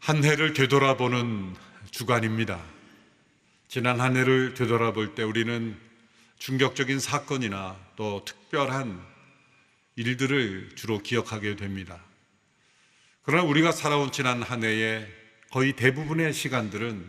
한 해를 되돌아보는 주간입니다. 지난 한 해를 되돌아볼 때 우리는 충격적인 사건이나 또 특별한 일들을 주로 기억하게 됩니다. 그러나 우리가 살아온 지난 한 해의 거의 대부분의 시간들은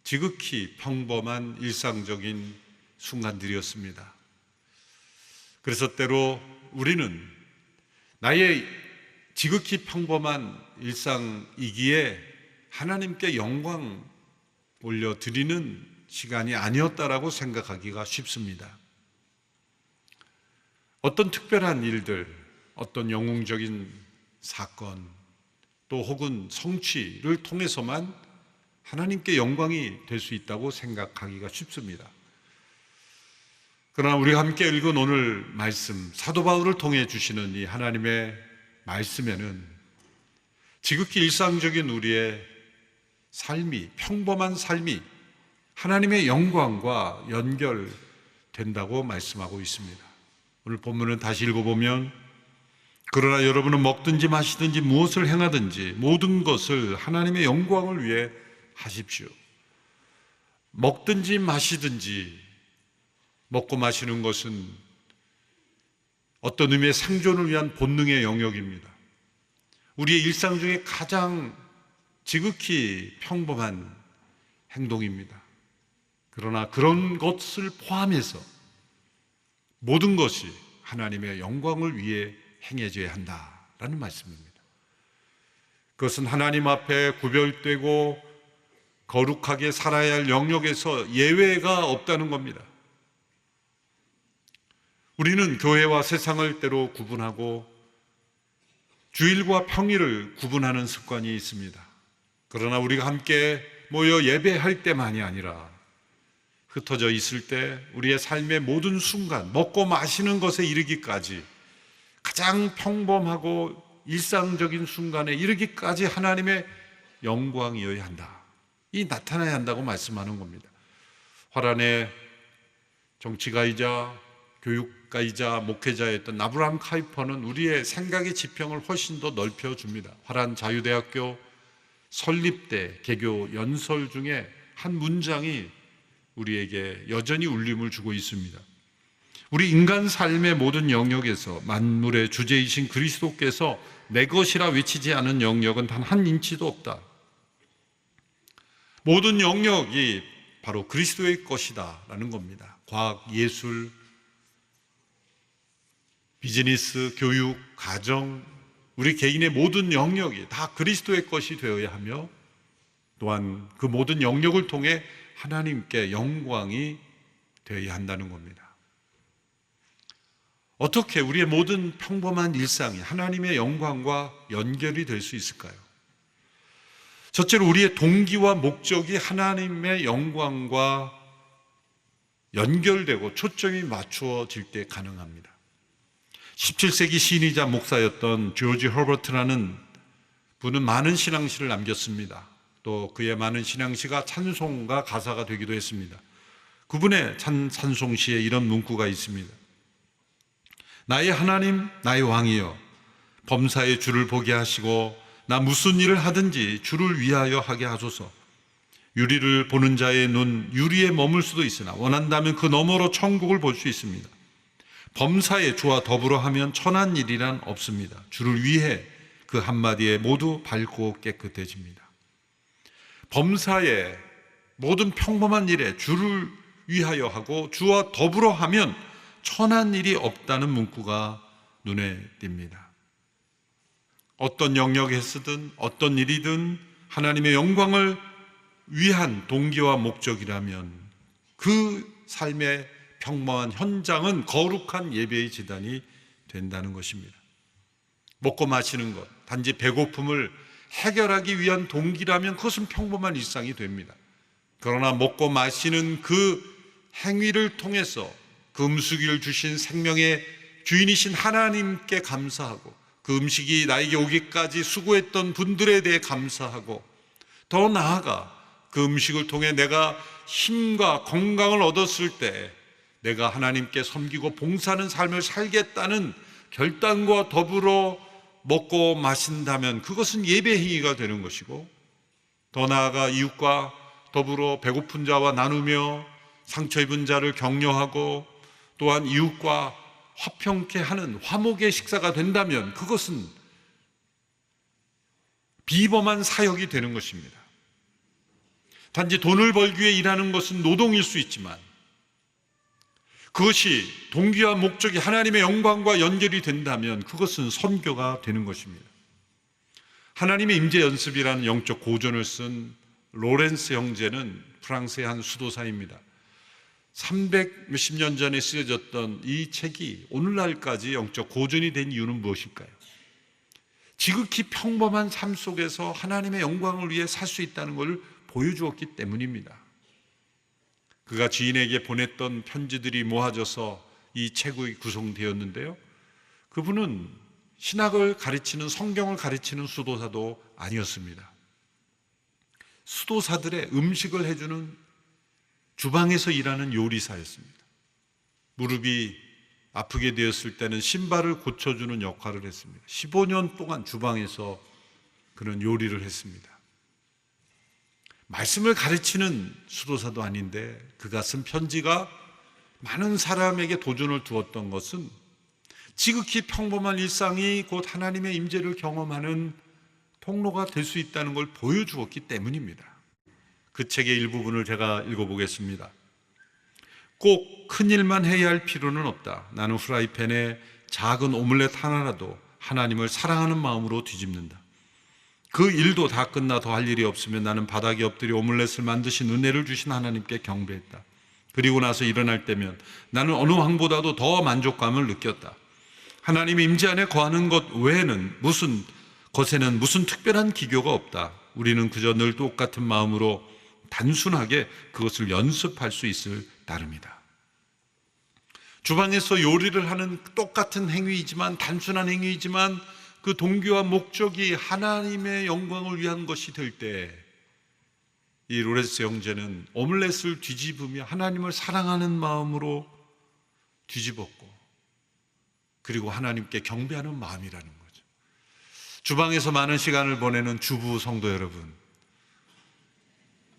지극히 평범한 일상적인 순간들이었습니다. 그래서 때로 우리는 나의 지극히 평범한 일상이기에 하나님께 영광 올려드리는 시간이 아니었다라고 생각하기가 쉽습니다. 어떤 특별한 일들, 어떤 영웅적인 사건, 또 혹은 성취를 통해서만 하나님께 영광이 될 수 있다고 생각하기가 쉽습니다. 그러나 우리가 함께 읽은 오늘 말씀, 사도 바울을 통해 주시는 이 하나님의 말씀에는 지극히 일상적인 우리의 삶이, 평범한 삶이 하나님의 영광과 연결된다고 말씀하고 있습니다. 오늘 본문을 다시 읽어보면, 그러나 여러분은 먹든지 마시든지 무엇을 행하든지 모든 것을 하나님의 영광을 위해 하십시오. 먹든지 마시든지, 먹고 마시는 것은 어떤 의미의 생존을 위한 본능의 영역입니다. 우리의 일상 중에 가장 지극히 평범한 행동입니다. 그러나 그런 것을 포함해서 모든 것이 하나님의 영광을 위해 행해져야 한다라는 말씀입니다. 그것은 하나님 앞에 구별되고 거룩하게 살아야 할 영역에서 예외가 없다는 겁니다. 우리는 교회와 세상을 때로 구분하고 주일과 평일을 구분하는 습관이 있습니다. 그러나 우리가 함께 모여 예배할 때만이 아니라 흩어져 있을 때 우리의 삶의 모든 순간, 먹고 마시는 것에 이르기까지 가장 평범하고 일상적인 순간에 이르기까지 하나님의 영광이어야 한다. 이 나타나야 한다고 말씀하는 겁니다. 화란의 정치가이자 교육가이자 목회자였던 나브람 카이퍼는 우리의 생각의 지평을 훨씬 더 넓혀줍니다. 화란 자유대학교 설립 때 개교 연설 중에 한 문장이 우리에게 여전히 울림을 주고 있습니다. 우리 인간 삶의 모든 영역에서 만물의 주제이신 그리스도께서 내 것이라 외치지 않은 영역은 단 한 인치도 없다. 모든 영역이 바로 그리스도의 것이다 라는 겁니다. 과학, 예술, 비즈니스, 교육, 가정, 우리 개인의 모든 영역이 다 그리스도의 것이 되어야 하며, 또한 그 모든 영역을 통해 하나님께 영광이 되어야 한다는 겁니다. 어떻게 우리의 모든 평범한 일상이 하나님의 영광과 연결이 될 수 있을까요? 첫째로 우리의 동기와 목적이 하나님의 영광과 연결되고 초점이 맞추어질 때 가능합니다. 17세기 시인이자 목사였던 조지 허버트라는 분은 많은 신앙시를 남겼습니다. 또 그의 많은 신앙시가 찬송가 가사가 되기도 했습니다. 그분의 찬송시에 이런 문구가 있습니다. 나의 하나님, 나의 왕이여, 범사의 주를 보게 하시고 나 무슨 일을 하든지 주를 위하여 하게 하소서. 유리를 보는 자의 눈, 유리에 머물 수도 있으나 원한다면 그 너머로 천국을 볼 수 있습니다. 범사에 주와 더불어 하면 천한 일이란 없습니다. 주를 위해 그 한마디에 모두 밝고 깨끗해집니다. 범사에 모든 평범한 일에 주를 위하여 하고 주와 더불어 하면 천한 일이 없다는 문구가 눈에 띕니다. 어떤 영역에서든 어떤 일이든 하나님의 영광을 위한 동기와 목적이라면 그 삶의 평범한 현장은 거룩한 예배의 제단이 된다는 것입니다. 먹고 마시는 것, 단지 배고픔을 해결하기 위한 동기라면 그것은 평범한 일상이 됩니다. 그러나 먹고 마시는 그 행위를 통해서 그 음식을 주신 생명의 주인이신 하나님께 감사하고, 그 음식이 나에게 오기까지 수고했던 분들에 대해 감사하고, 더 나아가 그 음식을 통해 내가 힘과 건강을 얻었을 때 내가 하나님께 섬기고 봉사하는 삶을 살겠다는 결단과 더불어 먹고 마신다면 그것은 예배 행위가 되는 것이고, 더 나아가 이웃과 더불어 배고픈 자와 나누며 상처 입은 자를 격려하고 또한 이웃과 화평케 하는 화목의 식사가 된다면 그것은 비범한 사역이 되는 것입니다. 단지 돈을 벌기 위해 일하는 것은 노동일 수 있지만 그것이 동기와 목적이 하나님의 영광과 연결이 된다면 그것은 선교가 되는 것입니다. 하나님의 임재 연습이라는 영적 고전을 쓴 로렌스 형제는 프랑스의 한 수도사입니다. 300 몇십 년 전에 쓰여졌던 이 책이 오늘날까지 영적 고전이 된 이유는 무엇일까요? 지극히 평범한 삶 속에서 하나님의 영광을 위해 살 수 있다는 것을 보여주었기 때문입니다. 그가 지인에게 보냈던 편지들이 모아져서 이 책이 구성되었는데요. 그분은 신학을 가르치는, 성경을 가르치는 수도사도 아니었습니다. 수도사들의 음식을 해주는 주방에서 일하는 요리사였습니다. 무릎이 아프게 되었을 때는 신발을 고쳐주는 역할을 했습니다. 15년 동안 주방에서 그런 요리를 했습니다. 말씀을 가르치는 수도사도 아닌데 그가 쓴 편지가 많은 사람에게 도전을 두었던 것은 지극히 평범한 일상이 곧 하나님의 임재를 경험하는 통로가 될 수 있다는 걸 보여주었기 때문입니다. 그 책의 일부분을 제가 읽어보겠습니다. 꼭 큰 일만 해야 할 필요는 없다. 나는 프라이팬에 작은 오믈렛 하나라도 하나님을 사랑하는 마음으로 뒤집는다. 그 일도 다 끝나 더 할 일이 없으면 나는 바닥에 엎드려 오믈렛을 만드신 은혜를 주신 하나님께 경배했다. 그리고 나서 일어날 때면 나는 어느 왕보다도 더 만족감을 느꼈다. 하나님의 임재 안에 거하는 것 외에는 것에는 무슨 특별한 기교가 없다. 우리는 그저 늘 똑같은 마음으로 단순하게 그것을 연습할 수 있을 따름이다. 주방에서 요리를 하는 똑같은 행위이지만, 단순한 행위이지만 그 동기와 목적이 하나님의 영광을 위한 것이 될 때 이 로렌스 형제는 오믈렛을 뒤집으며 하나님을 사랑하는 마음으로 뒤집었고, 그리고 하나님께 경배하는 마음이라는 거죠. 주방에서 많은 시간을 보내는 주부 성도 여러분,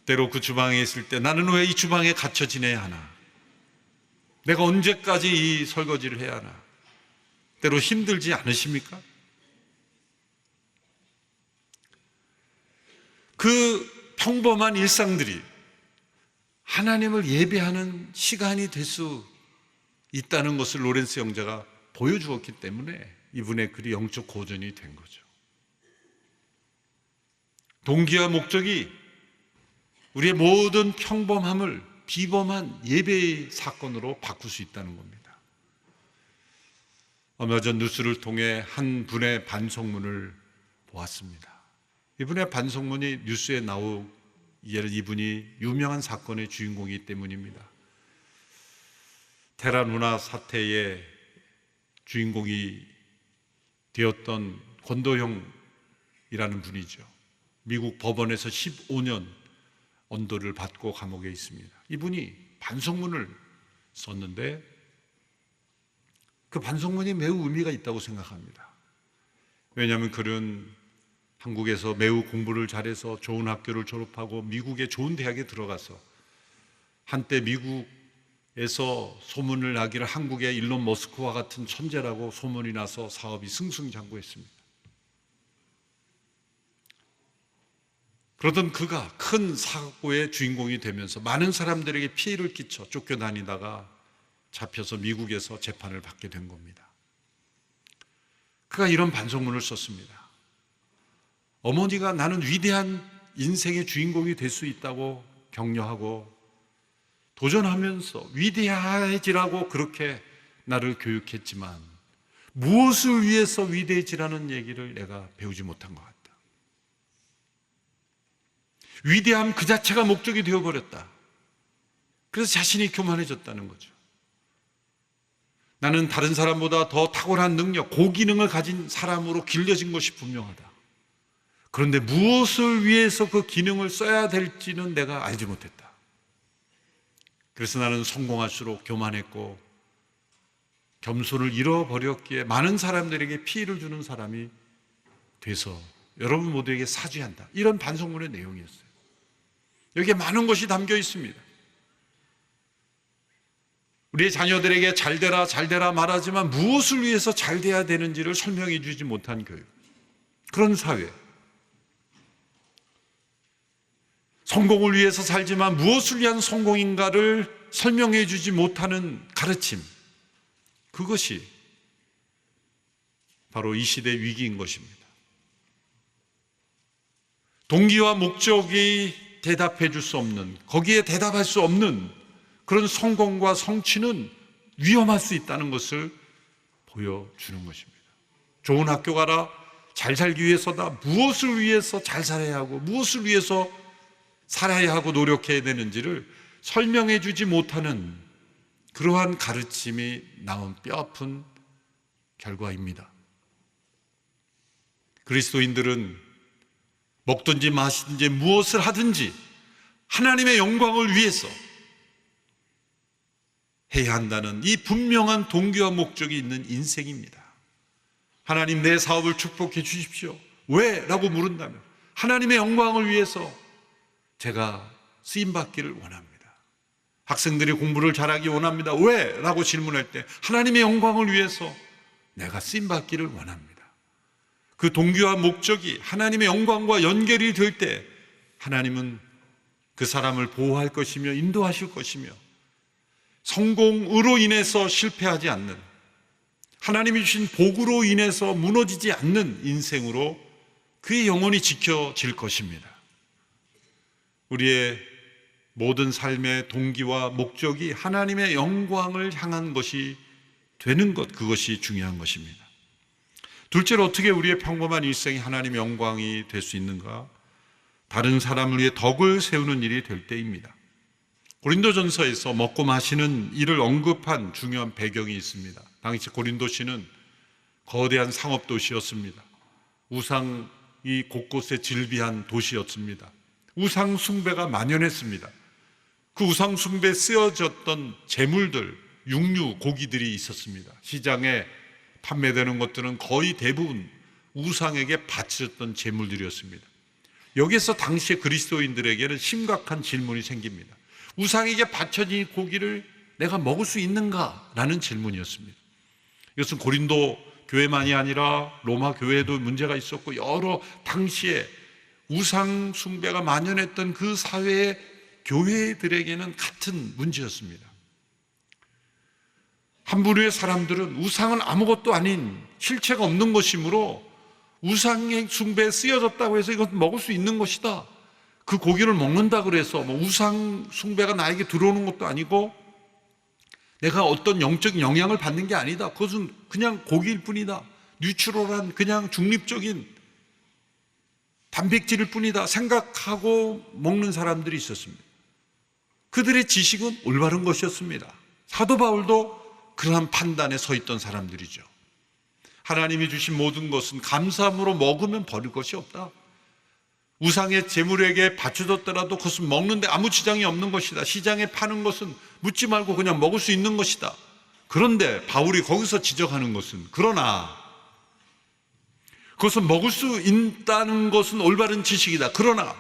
때로 그 주방에 있을 때 나는 왜 이 주방에 갇혀 지내야 하나? 내가 언제까지 이 설거지를 해야 하나? 때로 힘들지 않으십니까? 그 평범한 일상들이 하나님을 예배하는 시간이 될 수 있다는 것을 로렌스 형제가 보여주었기 때문에 이분의 글이 영적 고전이 된 거죠. 동기와 목적이 우리의 모든 평범함을 비범한 예배의 사건으로 바꿀 수 있다는 겁니다. 얼마 전 뉴스를 통해 한 분의 반성문을 보았습니다. 이분의 반성문이 뉴스에 이분이 유명한 사건의 주인공이기 때문입니다. 테란 운하 사태의 주인공이 되었던 권도형이라는 분이죠. 미국 법원에서 15년 언도를 받고 감옥에 있습니다. 이분이 반성문을 썼는데 그 반성문이 매우 의미가 있다고 생각합니다. 왜냐하면 그는 한국에서 매우 공부를 잘해서 좋은 학교를 졸업하고 미국의 좋은 대학에 들어가서 한때 미국에서 소문을 나기를 한국의 일론 머스크와 같은 천재라고 소문이 나서 사업이 승승장구했습니다. 그러던 그가 큰 사고의 주인공이 되면서 많은 사람들에게 피해를 끼쳐 쫓겨다니다가 잡혀서 미국에서 재판을 받게 된 겁니다. 그가 이런 반성문을 썼습니다. 어머니가 나는 위대한 인생의 주인공이 될 수 있다고 격려하고 도전하면서 위대해지라고 그렇게 나를 교육했지만 무엇을 위해서 위대해지라는 얘기를 내가 배우지 못한 것 같다. 위대함 그 자체가 목적이 되어버렸다. 그래서 자신이 교만해졌다는 거죠. 나는 다른 사람보다 더 탁월한 능력, 고기능을 가진 사람으로 길러진 것이 분명하다. 그런데 무엇을 위해서 그 기능을 써야 될지는 내가 알지 못했다. 그래서 나는 성공할수록 교만했고 겸손을 잃어버렸기에 많은 사람들에게 피해를 주는 사람이 돼서 여러분 모두에게 사죄한다. 이런 반성문의 내용이었어요. 여기에 많은 것이 담겨 있습니다. 우리의 자녀들에게 잘되라 잘되라 말하지만 무엇을 위해서 잘돼야 되는지를 설명해 주지 못한 교육, 그런 사회. 성공을 위해서 살지만 무엇을 위한 성공인가를 설명해 주지 못하는 가르침, 그것이 바로 이 시대의 위기인 것입니다. 동기와 목적이 대답해 줄 수 없는, 거기에 대답할 수 없는 그런 성공과 성취는 위험할 수 있다는 것을 보여주는 것입니다. 좋은 학교 가라, 잘 살기 위해서다, 무엇을 위해서 잘 살아야 하고 무엇을 위해서 살아야 하고 노력해야 되는지를 설명해 주지 못하는 그러한 가르침이 나온 뼈아픈 결과입니다. 그리스도인들은 먹든지 마시든지 무엇을 하든지 하나님의 영광을 위해서 해야 한다는 이 분명한 동기와 목적이 있는 인생입니다. 하나님, 내 사업을 축복해 주십시오. 왜? 라고 물은다면 하나님의 영광을 위해서 제가 쓰임받기를 원합니다. 학생들이 공부를 잘하기 원합니다. 왜? 라고 질문할 때 하나님의 영광을 위해서 내가 쓰임받기를 원합니다. 그 동기와 목적이 하나님의 영광과 연결이 될 때 하나님은 그 사람을 보호할 것이며 인도하실 것이며 성공으로 인해서 실패하지 않는, 하나님이 주신 복으로 인해서 무너지지 않는 인생으로 그의 영혼이 지켜질 것입니다. 우리의 모든 삶의 동기와 목적이 하나님의 영광을 향한 것이 되는 것, 그것이 중요한 것입니다. 둘째로, 어떻게 우리의 평범한 일생이 하나님의 영광이 될 수 있는가? 다른 사람을 위해 덕을 세우는 일이 될 때입니다. 고린도전서에서 먹고 마시는 일을 언급한 중요한 배경이 있습니다. 당시 고린도시는 거대한 상업도시였습니다. 우상이 곳곳에 질비한 도시였습니다. 우상 숭배가 만연했습니다. 그 우상 숭배에 쓰여졌던 재물들, 육류, 고기들이 있었습니다. 시장에 판매되는 것들은 거의 대부분 우상에게 바쳐졌던 재물들이었습니다. 여기서 당시의 그리스도인들에게는 심각한 질문이 생깁니다. 우상에게 바쳐진 고기를 내가 먹을 수 있는가? 라는 질문이었습니다. 이것은 고린도 교회만이 아니라 로마 교회에도 문제가 있었고 여러 당시에 우상 숭배가 만연했던 그 사회의 교회들에게는 같은 문제였습니다. 한 부류의 사람들은 우상은 아무것도 아닌 실체가 없는 것이므로 우상의 숭배에 쓰여졌다고 해서 이것은 먹을 수 있는 것이다. 그 고기를 먹는다 그래서 우상 숭배가 나에게 들어오는 것도 아니고 내가 어떤 영적인 영향을 받는 게 아니다. 그것은 그냥 고기일 뿐이다. 뉴트럴한 그냥 중립적인 단백질일 뿐이다 생각하고 먹는 사람들이 있었습니다. 그들의 지식은 올바른 것이었습니다. 사도 바울도 그러한 판단에 서 있던 사람들이죠. 하나님이 주신 모든 것은 감사함으로 먹으면 버릴 것이 없다. 우상의 재물에게 바쳐졌더라도 그것은 먹는데 아무 지장이 없는 것이다. 시장에 파는 것은 묻지 말고 그냥 먹을 수 있는 것이다. 그런데 바울이 거기서 지적하는 것은, 그러나 그것은 먹을 수 있다는 것은 올바른 지식이다. 그러나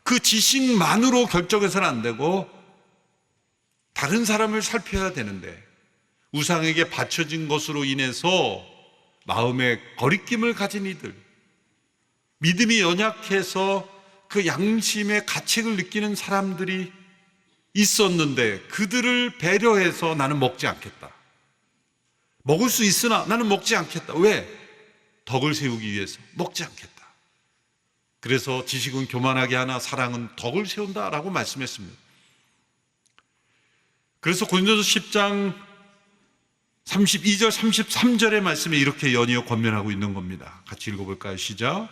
그 지식만으로 결정해서는 안 되고 다른 사람을 살펴야 되는데, 우상에게 바쳐진 것으로 인해서 마음에 거리낌을 가진 이들, 믿음이 연약해서 그 양심의 가책을 느끼는 사람들이 있었는데 그들을 배려해서 나는 먹지 않겠다. 먹을 수 있으나 나는 먹지 않겠다. 왜? 덕을 세우기 위해서 먹지 않겠다. 그래서 지식은 교만하게 하나 사랑은 덕을 세운다라고 말씀했습니다. 그래서 고린도서 10장 32절 33절의 말씀에 이렇게 연이어 권면하고 있는 겁니다. 같이 읽어볼까요? 시작.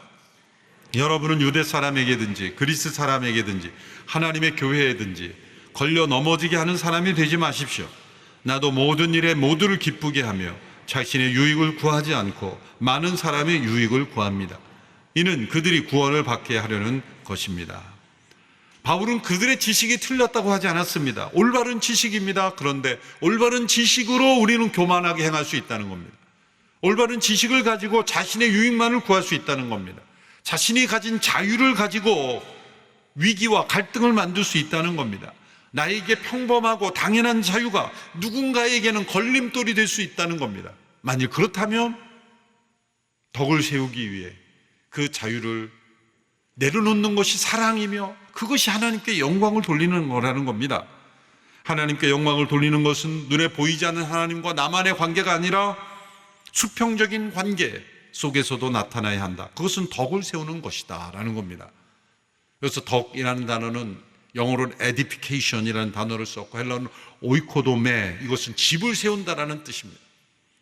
여러분은 유대 사람에게든지 그리스 사람에게든지 하나님의 교회에든지 걸려 넘어지게 하는 사람이 되지 마십시오. 나도 모든 일에 모두를 기쁘게 하며 자신의 유익을 구하지 않고 많은 사람의 유익을 구합니다. 이는 그들이 구원을 받게 하려는 것입니다. 바울은 그들의 지식이 틀렸다고 하지 않았습니다. 올바른 지식입니다. 그런데 올바른 지식으로 우리는 교만하게 행할 수 있다는 겁니다. 올바른 지식을 가지고 자신의 유익만을 구할 수 있다는 겁니다. 자신이 가진 자유를 가지고 위기와 갈등을 만들 수 있다는 겁니다. 나에게 평범하고 당연한 자유가 누군가에게는 걸림돌이 될 수 있다는 겁니다. 만일 그렇다면 덕을 세우기 위해 그 자유를 내려놓는 것이 사랑이며 그것이 하나님께 영광을 돌리는 거라는 겁니다. 하나님께 영광을 돌리는 것은 눈에 보이지 않는 하나님과 나만의 관계가 아니라 수평적인 관계 속에서도 나타나야 한다. 그것은 덕을 세우는 것이다 라는 겁니다. 그래서 덕이라는 단어는 영어로는 edification이라는 단어를 썼고 헬라어는 오이코도메, 이것은 집을 세운다라는 뜻입니다.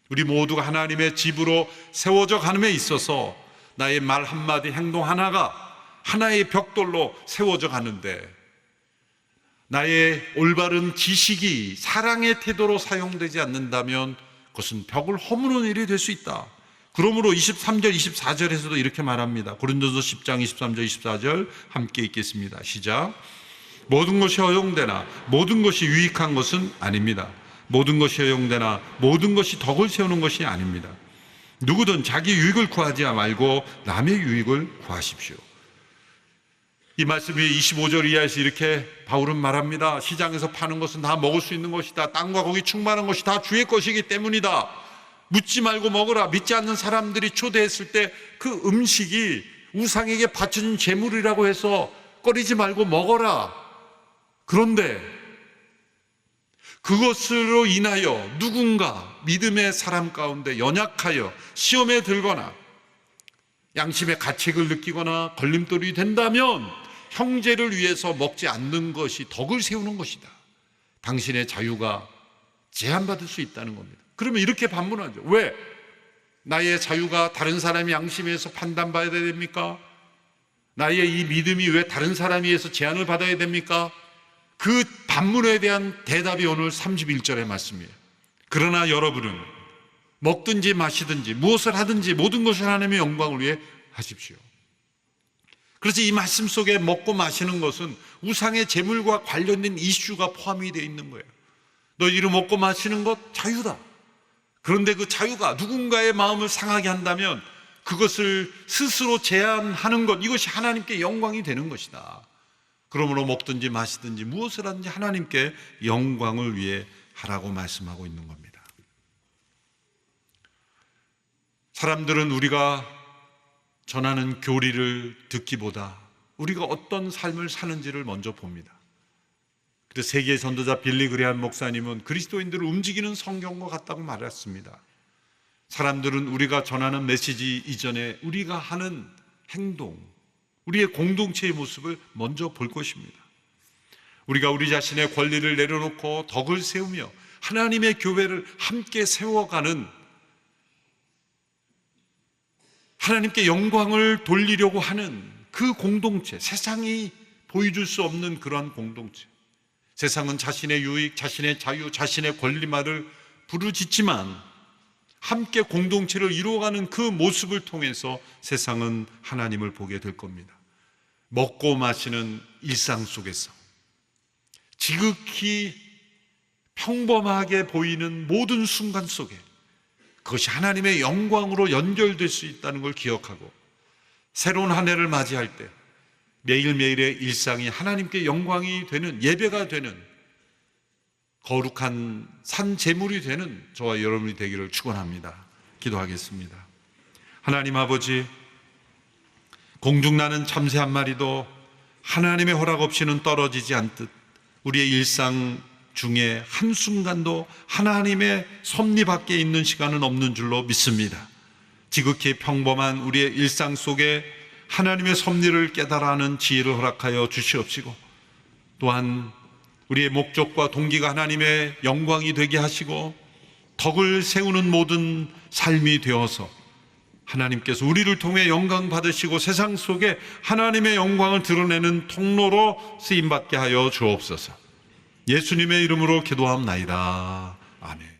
우리 모두가 하나님의 집으로 세워져 가는데 있어서 나의 말 한마디, 행동 하나가 하나의 벽돌로 세워져 가는데 나의 올바른 지식이 사랑의 태도로 사용되지 않는다면 그것은 벽을 허무는 일이 될 수 있다. 그러므로 23절, 24절에서도 이렇게 말합니다. 고린도서 10장 23절, 24절 함께 읽겠습니다. 시작. 모든 것이 허용되나 모든 것이 유익한 것은 아닙니다. 모든 것이 허용되나 모든 것이 덕을 세우는 것이 아닙니다. 누구든 자기 유익을 구하지 말고 남의 유익을 구하십시오. 이 말씀 위에 25절 이하에서 이렇게 바울은 말합니다. 시장에서 파는 것은 다 먹을 수 있는 것이다. 땅과 거기 충만한 것이 다 주의 것이기 때문이다. 묻지 말고 먹으라. 믿지 않는 사람들이 초대했을 때 그 음식이 우상에게 바쳐진 제물이라고 해서 꺼리지 말고 먹어라. 그런데 그것으로 인하여 누군가 믿음의 사람 가운데 연약하여 시험에 들거나 양심의 가책을 느끼거나 걸림돌이 된다면 형제를 위해서 먹지 않는 것이 덕을 세우는 것이다. 당신의 자유가 제한받을 수 있다는 겁니다. 그러면 이렇게 반문하죠. 왜? 나의 자유가 다른 사람의 양심에서 판단받아야 됩니까? 나의 이 믿음이 왜 다른 사람에 의해서 제한을 받아야 됩니까? 그 반문에 대한 대답이 오늘 31절의 말씀이에요. 그러나 여러분은 먹든지 마시든지 무엇을 하든지 모든 것을 하나님의 영광을 위해 하십시오. 그래서 이 말씀 속에 먹고 마시는 것은 우상의 제물과 관련된 이슈가 포함이 되어 있는 거예요. 너희로 먹고 마시는 것 자유다. 그런데 그 자유가 누군가의 마음을 상하게 한다면 그것을 스스로 제한하는 것, 이것이 하나님께 영광이 되는 것이다. 그러므로 먹든지 마시든지 무엇을 하든지 하나님께 영광을 위해 하라고 말씀하고 있는 겁니다. 사람들은 우리가 전하는 교리를 듣기보다 우리가 어떤 삶을 사는지를 먼저 봅니다. 그래서 세계 전도자 빌리 그레함 목사님은 그리스도인들을 움직이는 성경과 같다고 말했습니다. 사람들은 우리가 전하는 메시지 이전에 우리가 하는 행동, 우리의 공동체의 모습을 먼저 볼 것입니다. 우리가 우리 자신의 권리를 내려놓고 덕을 세우며 하나님의 교회를 함께 세워가는, 하나님께 영광을 돌리려고 하는 그 공동체, 세상이 보여줄 수 없는 그러한 공동체. 세상은 자신의 유익, 자신의 자유, 자신의 권리만을 부르짖지만 함께 공동체를 이루어가는 그 모습을 통해서 세상은 하나님을 보게 될 겁니다. 먹고 마시는 일상 속에서 지극히 평범하게 보이는 모든 순간 속에 그것이 하나님의 영광으로 연결될 수 있다는 걸 기억하고 새로운 한 해를 맞이할 때 매일매일의 일상이 하나님께 영광이 되는, 예배가 되는 거룩한 산 제물이 되는 저와 여러분이 되기를 축원합니다. 기도하겠습니다. 하나님 아버지, 공중나는 참새 한 마리도 하나님의 허락 없이는 떨어지지 않듯 우리의 일상 중에 한순간도 하나님의 섭리 밖에 있는 시간은 없는 줄로 믿습니다. 지극히 평범한 우리의 일상 속에 하나님의 섭리를 깨달아하는 지혜를 허락하여 주시옵시고, 또한 우리의 목적과 동기가 하나님의 영광이 되게 하시고 덕을 세우는 모든 삶이 되어서 하나님께서 우리를 통해 영광 받으시고 세상 속에 하나님의 영광을 드러내는 통로로 쓰임받게 하여 주옵소서. 예수님의 이름으로 기도하옵나이다. 아멘.